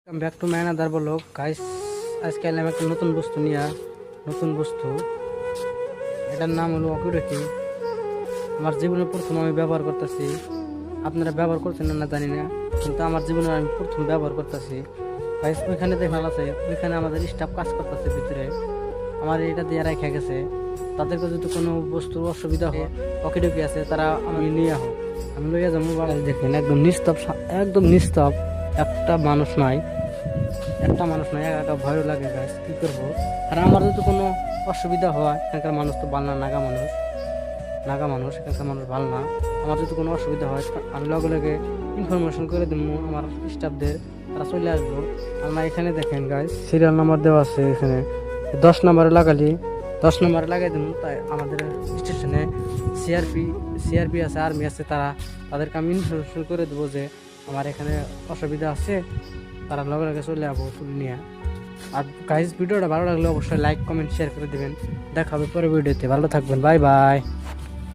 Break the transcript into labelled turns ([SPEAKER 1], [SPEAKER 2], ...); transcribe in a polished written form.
[SPEAKER 1] Back to man other blog guys. আজকে এলাম একটা নতুন বস্তু নিয়ে। নতুন বস্তু, এটার নাম হলো অকিরকি। আমার জীবনে প্রথম আমি ব্যবহার করতেছি। আপনারা ব্যবহার করছেন না জানি না, কিন্তু আমার জীবনে আমি প্রথম ব্যবহার করতেছি। গাইস ওইখানে দেখাল আছে, ওইখানে আমাদের স্টাফ কাজ করতেছে ভিতরে। আমার এটা দিয়ে রেখে গেছে। তাদেরকে যদি কোনো বস্তুর অসুবিধা হয়, অকিরকি আছে, তারা আমি নিয়ে হোক, আমি লইয়া যাবো। দেখেন একদম নিস্তব, একদম নিস্তব, একটা মানুষ নাই, একা একা ভয়ও লাগে গাছ, কি করবো। আর আমার যদি কোনো অসুবিধা হয়, এখানকার মানুষ তো ভালো না, নাগা মানুষ এখানকার মানুষ ভালো না। আমার যদি কোনো অসুবিধা হয়, আমি লগে লগে ইনফরমেশন করে দিব আমার স্টাফদের, তারা চলে আসবো। আমরা এখানে দেখেন গাছ, সিরিয়াল নাম্বার দেওয়া আছে এখানে, 10 নম্বরে লাগালি 10 নম্বরে লাগাই দেবো। তাই আমাদের স্টেশনে সিআরপি আছে, আর্মি আছে, তাদেরকে আমি ইনফরমেশন করে দেবো যে আমার এখানে অসুবিধা আছে, তারা লগে লগে চলে যাবো তুলে নিয়ে। আর গাইস ভিডিওটা ভালো লাগলে অবশ্যই লাইক কমেন্ট শেয়ার করে দেবেন। দেখা হবে পরে ভিডিওতে, ভালো থাকবেন, বাই বাই।